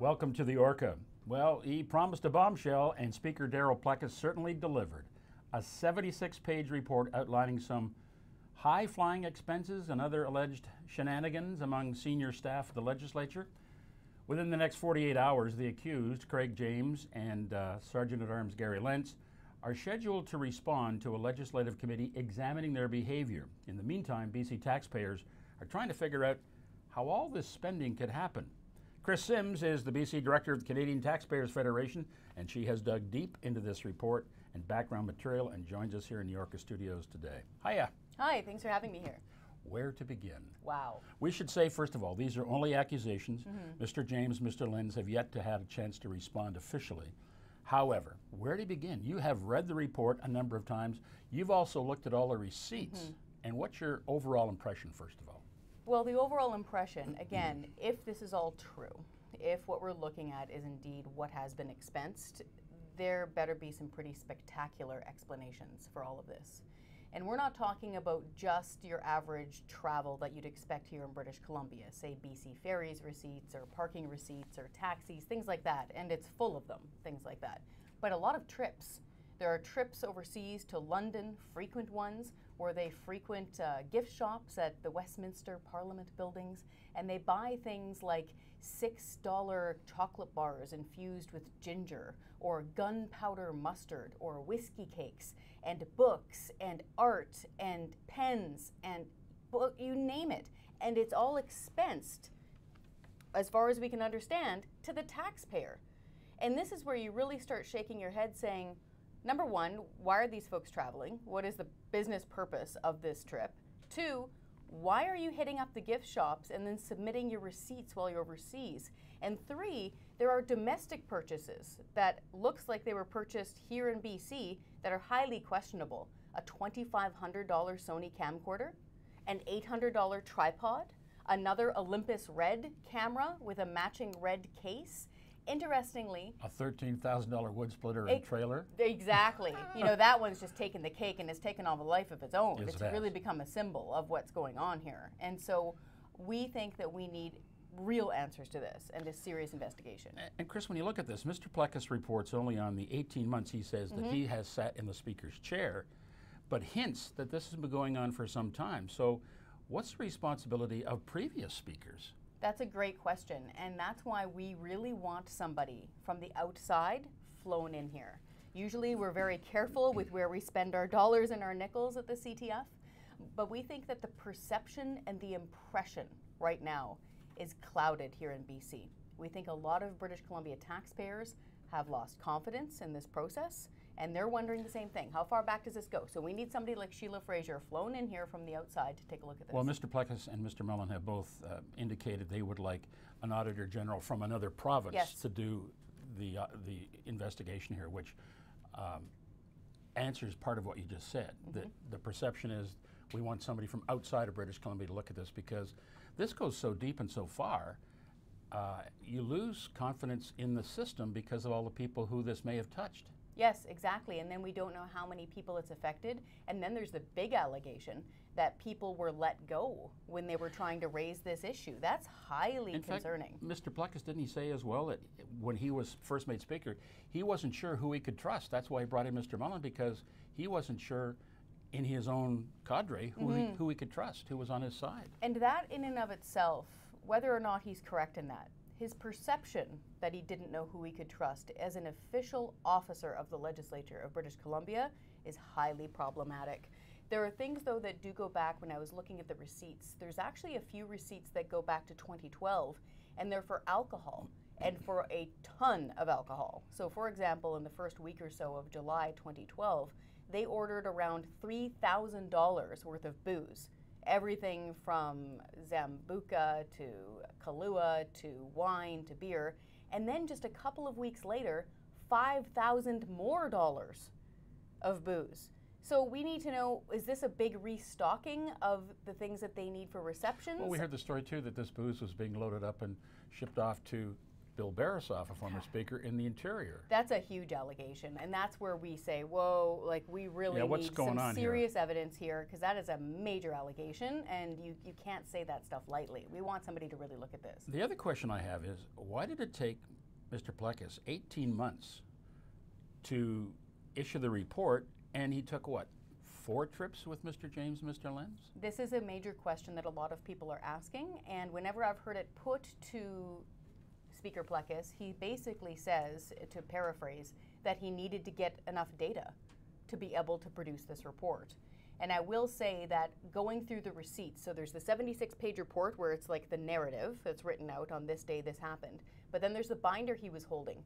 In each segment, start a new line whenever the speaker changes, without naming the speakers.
Welcome to the Orca. Well, he promised a bombshell, and Speaker Darryl Plecas certainly delivered. A 76-page report outlining some high-flying expenses and other alleged shenanigans among senior staff of the Legislature. Within the next 48 hours, the accused, Craig James and Sargeant-at-Arms Gary Lenz, are scheduled to respond to a legislative committee examining their behavior. In the meantime, BC taxpayers are trying to figure out how all this spending could happen. Kris Sims is the BC Director of the Canadian Taxpayers Federation, and she has dug deep into this report and background material and joins us here in the Orca studios today. Hiya.
Hi, thanks for having me here.
Where to begin?
Wow.
We should say, first of all, these are only accusations. Mr. James, Mr. Lenz have yet to have a chance to respond officially. However, where to begin? You have read the report a number of times. You've also looked at all the receipts. And what's your overall impression, first of all?
Well, the overall impression, again, if this is all true, if what we're looking at is indeed what has been expensed, there better be some pretty spectacular explanations for all of this. And we're not talking about just your average travel that you'd expect here in British Columbia, say BC Ferries receipts or parking receipts or taxis, things like that, and it's full of them, things like that. But a lot of trips. There are trips overseas to London, frequent ones, where they frequent gift shops at the Westminster Parliament buildings, and they buy things like $6 chocolate bars infused with ginger, or gunpowder mustard, or whiskey cakes, and books, and art, and pens, and you name it. And it's all expensed, as far as we can understand, to the taxpayer. And this is where you really start shaking your head saying, number one, why are these folks traveling? What is the business purpose of this trip? Two, why are you hitting up the gift shops and then submitting your receipts while you're overseas? And three, there are domestic purchases that looks like they were purchased here in BC that are highly questionable. A $2,500 Sony camcorder, an $800 tripod, another Olympus Red camera with a matching red case. Interestingly,
a $13,000 wood splitter and trailer.
Exactly. You know, that one's just taken the cake and it's taken on a life of its own.
Yes,
it's really become a symbol of what's going on here. And so we think that we need real answers to this and a serious investigation.
And Kris, when you look at this, Mr. Plecas reports only on the 18 months he says that he has sat in the Speaker's chair, but hints that this has been going on for some time. So what's the responsibility of previous speakers?
That's a great question, and that's why we really want somebody from the outside flown in here. Usually we're very careful with where we spend our dollars and our nickels at the CTF, but we think that the perception and the impression right now is clouded here in BC. We think a lot of British Columbia taxpayers have lost confidence in this process, and they're wondering the same thing. How far back does this go? So we need somebody like Sheila Fraser flown in here from the outside to take a look at this.
Well, Mr. Plecas and Mr. Mellon have both indicated they would like an Auditor General from another province to do the investigation here, which answers part of what you just said. That the perception is we want somebody from outside of British Columbia to look at this because this goes so deep and so far. You lose confidence in the system because of all the people who this may have touched.
Yes, exactly. And then we don't know how many people it's affected. And then there's the big allegation that people were let go when they were trying to raise this issue. That's highly concerning.
In fact, Mr. Plecas, didn't he say as well that when he was first made Speaker, he wasn't sure who he could trust? That's why he brought in Mr. Mellon, because he wasn't sure in his own cadre who he could trust, who was on his side.
And that in and of itself, whether or not he's correct in that, his perception that he didn't know who he could trust as an official officer of the Legislature of British Columbia is highly problematic. There are things, though, that do go back. When I was looking at the receipts, there's actually a few receipts that go back to 2012, and they're for alcohol and for a ton of alcohol. So, for example, in the first week or so of July 2012, they ordered around $3,000 worth of booze. Everything from Zambuca to Kahlua to wine to beer. And then just a couple of weeks later, $5,000 more of booze. So we need to know, is this a big restocking of the things that they need for receptions?
Well, we heard the story too that this booze was being loaded up and shipped off to Bill Barasoff, a former speaker, in the interior.
That's a huge allegation, and that's where we say, whoa, like we really need some serious evidence here, because that is a major allegation, and you can't say that stuff lightly. We want somebody to really look at this.
The other question I have is, why did it take Mr. Plecas 18 months to issue the report, and he took what, 4 trips with Mr. James and Mr. Lenz?
This is a major question that a lot of people are asking, and whenever I've heard it put to Speaker Plecas, he basically says, to paraphrase, that he needed to get enough data to be able to produce this report. And I will say that going through the receipts, so there's the 76-page report where it's like the narrative that's written out on this day this happened, but then there's the binder he was holding.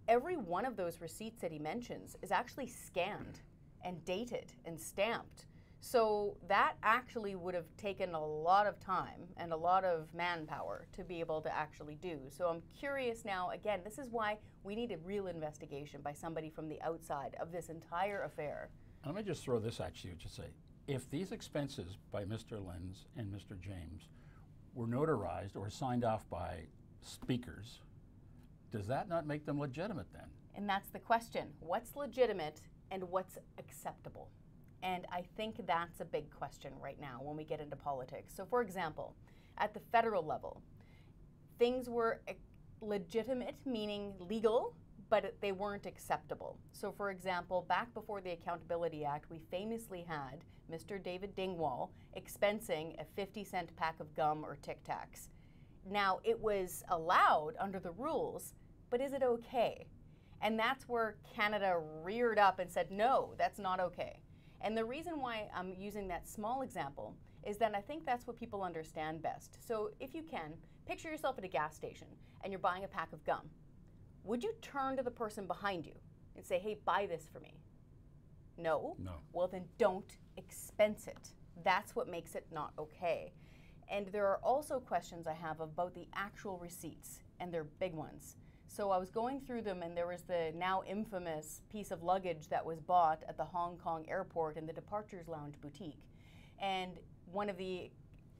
Every one of those receipts that he mentions is actually scanned and dated and stamped. So that actually would have taken a lot of time and a lot of manpower to be able to actually do. So I'm curious now, again, this is why we need a real investigation by somebody from the outside of this entire affair.
Let me just throw this at you to say, if these expenses by Mr. Lenz and Mr. James were notarized or signed off by speakers, does that not make them legitimate then?
And that's the question. What's legitimate and what's acceptable? And I think that's a big question right now when we get into politics. So for example, at the federal level, things were legitimate, meaning legal, but they weren't acceptable. So for example, back before the Accountability Act, we famously had Mr. David Dingwall expensing a 50-cent pack of gum or Tic Tacs. Now, it was allowed under the rules, but is it okay? And that's where Canada reared up and said, no, that's not okay. And the reason why I'm using that small example is that I think that's what people understand best. So if you can, picture yourself at a gas station and you're buying a pack of gum. Would you turn to the person behind you and say, hey, buy this for me? No?
No.
Well, then don't expense it. That's what makes it not okay. And there are also questions I have about the actual receipts, and they're big ones. So I was going through them, and there was the now infamous piece of luggage that was bought at the Hong Kong airport in the Departures Lounge boutique. And one of the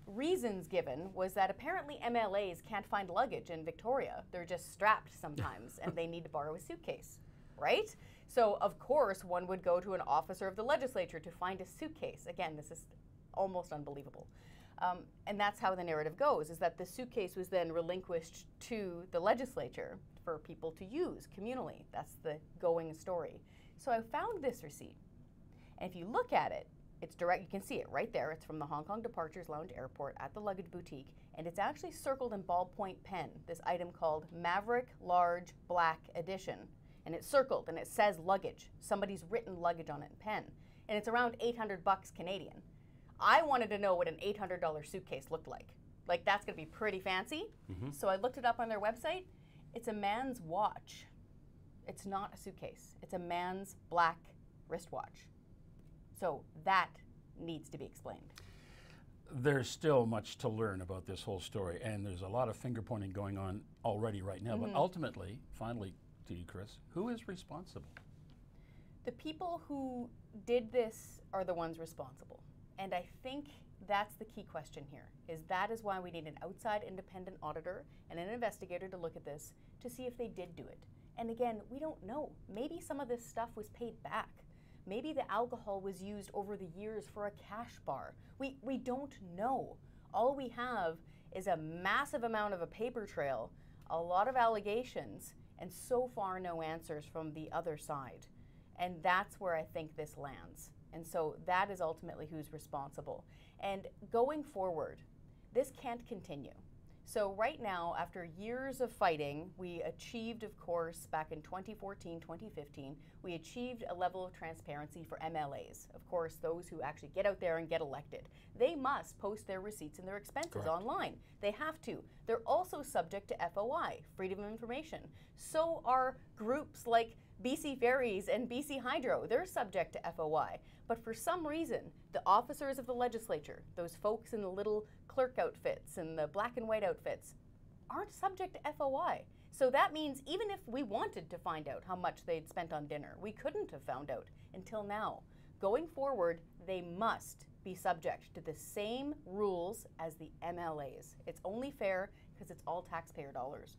reasons given was that apparently MLAs can't find luggage in Victoria. They're just strapped sometimes, and they need to borrow a suitcase, right? So of course, one would go to an officer of the Legislature to find a suitcase. Again, this is almost unbelievable. And that's how the narrative goes, is that the suitcase was then relinquished to the Legislature for people to use communally. That's the going story. So I found this receipt. And if you look at it, it's direct, you can see it right there. It's from the Hong Kong Departures Lounge Airport at the luggage boutique. And it's actually circled in ballpoint pen, this item called Maverick Large Black Edition. And it's circled and it says luggage. Somebody's written luggage on it in pen. And it's around 800 bucks Canadian. I wanted to know what an $800 suitcase looked like. Like, that's gonna be pretty fancy. So I looked it up on their website. It's a man's watch. It's not a suitcase. It's a man's black wristwatch. So that needs to be explained.
There's still much to learn about this whole story, and there's a lot of finger pointing going on already right now. But ultimately, finally to you, Kris, who is responsible?
The people who did this are the ones responsible. And I think that's the key question here, is that is why we need an outside independent auditor and an investigator to look at this to see if they did do it. And again, we don't know. Maybe some of this stuff was paid back. Maybe the alcohol was used over the years for a cash bar. We don't know. All we have is a massive amount of a paper trail, a lot of allegations, and so far no answers from the other side. And that's where I think this lands. And so that is ultimately who's responsible. And going forward, this can't continue. So right now, after years of fighting, we achieved, of course, back in 2014, 2015, we achieved a level of transparency for MLAs. Of course, those who actually get out there and get elected. They must post their receipts and their expenses online. They have to. They're also subject to FOI, Freedom of Information. So are groups like BC Ferries and BC Hydro. They're subject to FOI. But for some reason, the officers of the Legislature, those folks in the little clerk outfits and the black and white outfits, aren't subject to FOI. So that means even if we wanted to find out how much they'd spent on dinner, we couldn't have found out until now. Going forward, they must be subject to the same rules as the MLAs. It's only fair because it's all taxpayer dollars.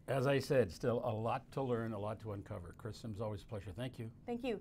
As I said, still a lot to learn, a lot to uncover. Kris Sims, always a pleasure. Thank you.
Thank you.